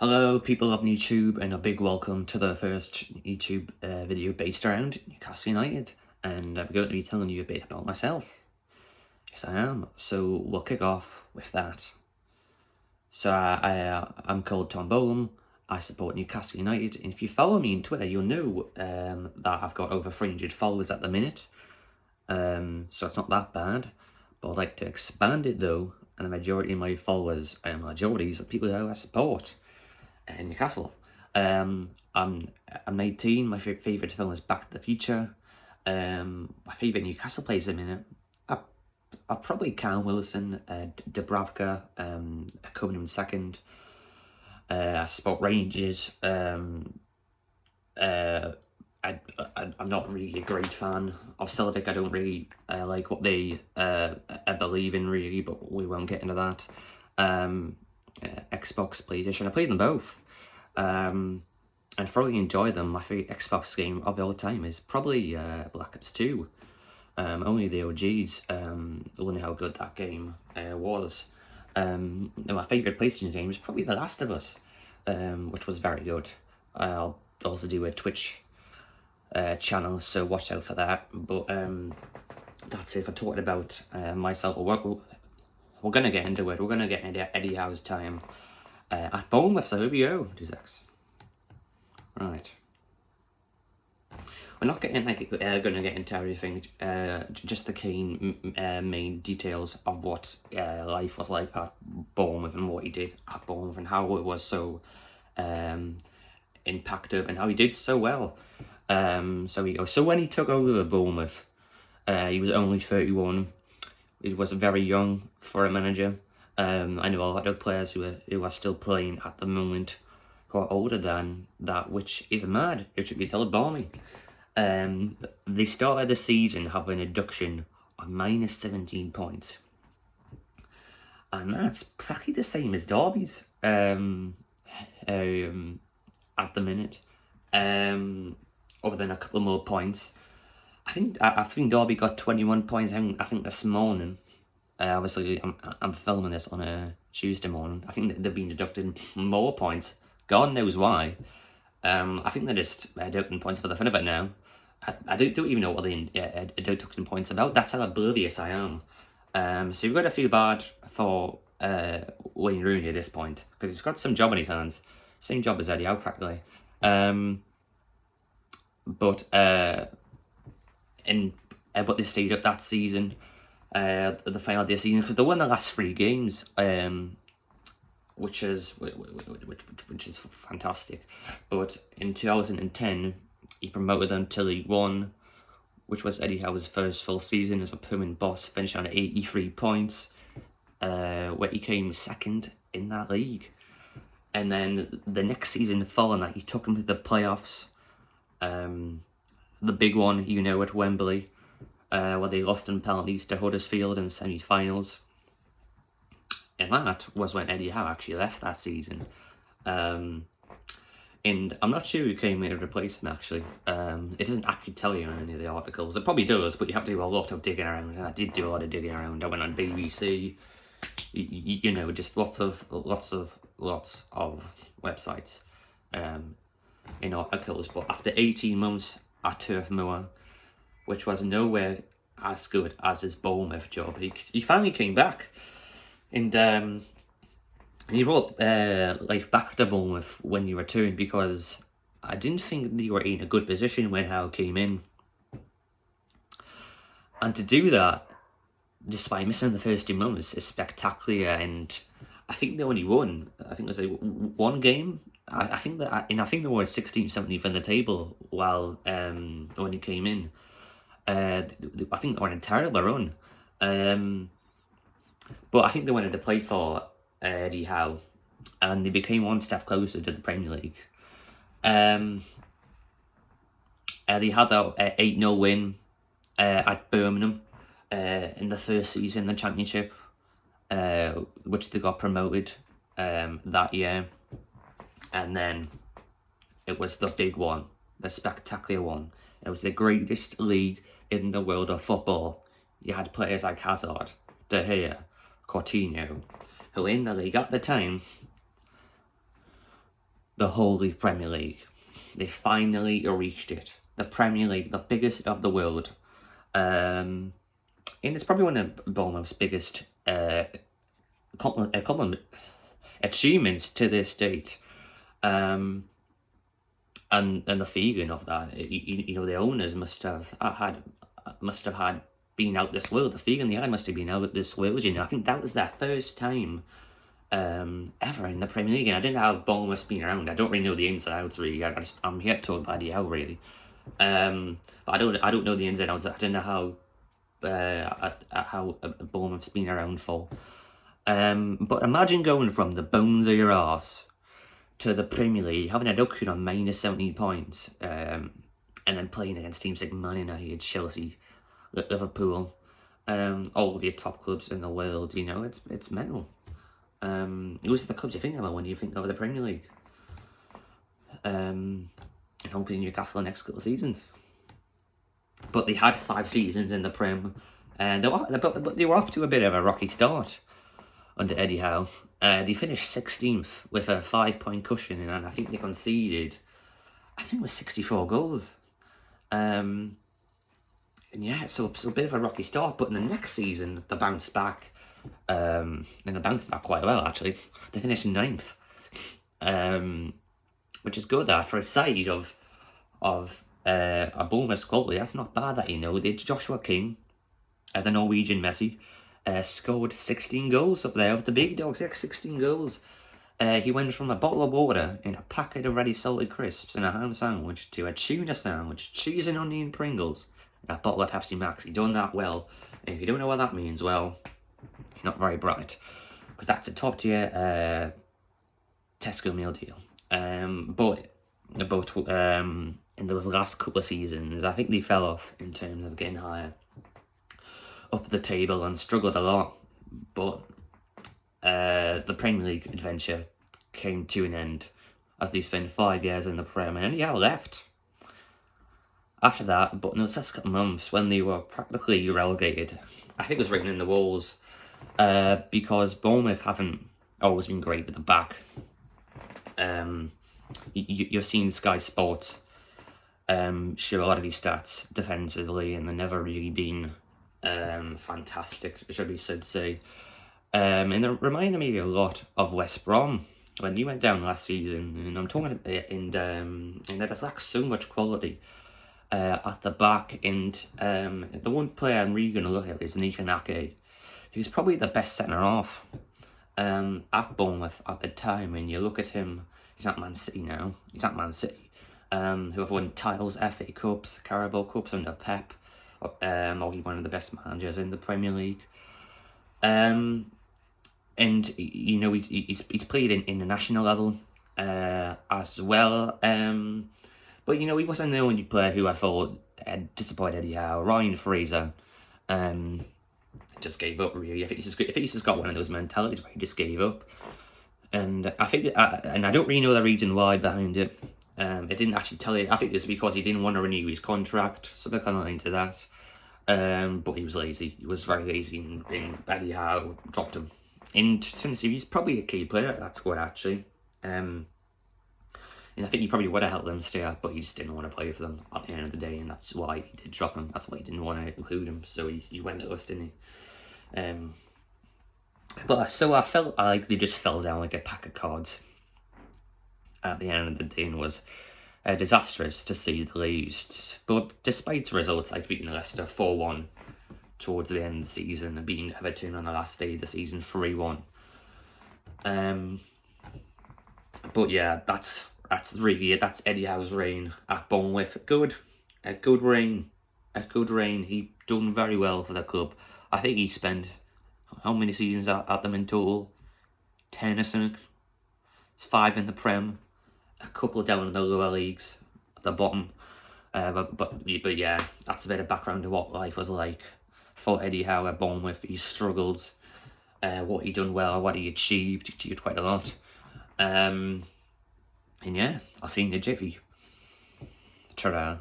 Hello, people of YouTube, and a big welcome to the first YouTube video based around Newcastle United. And I'm going to be telling you a bit about myself. Yes, I am. So we'll kick off with that. So I'm called Tom Bolam. I support Newcastle United. And if you follow me on Twitter, you'll know that I've got over 300 followers at the minute. So it's not that bad. But I'd like to expand it though. And the majority of my followers and majorities are people who I support. Newcastle. I'm 18. My favourite film is Back to the Future. My favourite Newcastle players at the minute are probably Callum Wilson, Dubravka, coming in second. I support Rangers. I'm not really a great fan of Celtic. I don't really like what they believe in really, but we won't get into that. Xbox, PlayStation, I played them both. And thoroughly enjoy them. My favourite Xbox game of all time is probably Black Ops 2. Only the OGs will know how good that game was. And my favourite PlayStation game is probably The Last of Us, which was very good. I'll also do a Twitch channel, so watch out for that. But that's it for talking about myself. We're going to get into it. We're going to get into Eddie Howe's time at Bournemouth, so here we go. 2 secs. Right. We're not getting going to get into everything, just the key main details of what life was like at Bournemouth and what he did at Bournemouth and how it was so impactful and how he did so well. So we go. So when he took over Bournemouth, he was only 31. He was very young for a manager. I know a lot of players who are still playing at the moment who are older than that, which is mad. It should be told by me. They started the season having a deduction on minus 17 points. And that's practically the same as Derby's at the minute. Other than a couple more points. I think Derby got 21 points. I think this morning. Obviously, I'm filming this on a Tuesday morning. I think they've been deducting more points. God knows why. I think they're just deducting points for the fun of it now. I don't even know what the deducting points about. That's how oblivious I am. So you've got to feel bad for Wayne Rooney at this point because he's got some job in his hands. Same job as Eddie Howe practically. But they stayed up that season. The final of the season because they won the last 3 games, which is fantastic. But in 2010, he promoted them to League One, which was Eddie Howe's first full season as a permanent boss, finished on 83 points, where he came second in that league. And then the next season following that, he took them to the playoffs. The big one, at Wembley. Where they lost in penalties to Huddersfield in the semi-finals. And that was when Eddie Howe actually left that season. And I'm not sure who came in to replace him, actually. It doesn't actually tell you in any of the articles. It probably does, but you have to do a lot of digging around. And I did do a lot of digging around. I went on BBC, just lots of websites in articles. But after 18 months at Turf Moor, which was nowhere as good as his Bournemouth job, he finally came back, and he brought life back to Bournemouth when he returned because I didn't think they were in a good position when Howe came in, and to do that despite missing the first 2 months is spectacular. And I think they only won. I think it was like 1 game. I think they were 16th, 17th in the table while when he came in. I think they were in a terrible run. But I think they wanted to play for Eddie Howe, and they became 1 step closer to the Premier League. They had that 8-0 win at Birmingham in the first season in the Championship, which they got promoted that year. And then it was the big one, the spectacular one. It was the greatest league in the world of football. You had players like Hazard, De Gea, Coutinho, who in the league at the time the Holy Premier League. They finally reached it. The Premier League, the biggest of the world. And it's probably one of Bournemouth's biggest achievements to this date. And the feeling of that, you know, the owners must have had been out this world. The feeling they had must have been out this world. You know, I think that was their first time ever in the Premier League. And I didn't know how Bournemouth's been around. I don't really know the ins and outs really. I'm here to talk about the out really. But I don't know the ins and outs. I don't know how Bournemouth's been around for. But imagine going from the bones of your arse to the Premier League, having a deduction on minus 17 points, and then playing against teams like Man United, Chelsea, Liverpool, all of your top clubs in the world. You know, it's mental. Those are the clubs you think about when you think of the Premier League. And hopefully Newcastle the next couple of seasons. But they had 5 seasons in the Prem, and they were off to a bit of a rocky start under Eddie Howe. They finished 16th with a 5-point cushion, and I think they conceded, I think it was 64 goals. And yeah, so a bit of a rocky start, but in the next season, they bounced back. And they bounced back quite well, actually. They finished 9th. Which is good, that, for a side of a Bournemouth quality. That's not bad, that, you know. They Joshua King, the Norwegian Messi, scored 16 goals up there with the big dogs. 16 goals. He went from a bottle of water in a packet of ready salted crisps and a ham sandwich to a tuna sandwich, cheese and onion Pringles, and a bottle of Pepsi Max. He done that well. And if you don't know what that means, well, you're not very bright, because that's a top tier Tesco meal deal. But in those last couple of seasons, I think they fell off in terms of getting higher up the table and struggled a lot. But the Premier League adventure came to an end as they spent 5 years in the Prem, and Eddie Howe left after that. But in the last couple of months, when they were practically relegated, I think it was written in the walls, because Bournemouth haven't always been great with the back. You've seen Sky Sports show a lot of these stats defensively, and they've never really been fantastic, should be said to say. And it reminded me a lot of West Brom when he went down last season. And I'm talking in that there's like so much quality at the back. And the one player I'm really going to look at is Nathan Ake, who's probably the best centre half at Bournemouth at the time. And you look at him, he's at Man City now. He's at Man City, who have won titles, FA Cups, Carabao Cups under Pep. He's one of the best managers in the Premier League. And you know, he's played in the national level as well. But you know, he wasn't the only player who I thought had disappointed Eddie Howe. Ryan Fraser just gave up, really. I think he's just got one of those mentalities where he just gave up. And I think, and I don't really know the reason why behind it. It didn't actually tell you. I think it's because he didn't want to renew his contract, something kind of into that. But he was lazy. He was very lazy, and Eddie Howe dropped him. And since he's probably a key player at that squad, actually. And I think he probably would have helped them stay up, but he just didn't want to play for them at the end of the day, and that's why he did drop him. That's why he didn't want to include him, so he went to us, didn't he? But so I felt like they just fell down like a pack of cards at the end of the day, and was disastrous to say the least. But despite results like beating Leicester 4-1 towards the end of the season and beating Everton on the last day of the season 3-1. But yeah, that's really it. That's Eddie Howe's reign at Bournemouth. A good reign. He done very well for the club. I think he spent how many seasons at them in total? 10 or something. 5 in the Prem, a couple down in the lower leagues at the bottom. But yeah, that's a bit of background of what life was like for Eddie Howe at Bournemouth. His struggles, what he done well, what he achieved. He achieved quite a lot. And yeah, I'll see you in a jiffy. Ta-ra.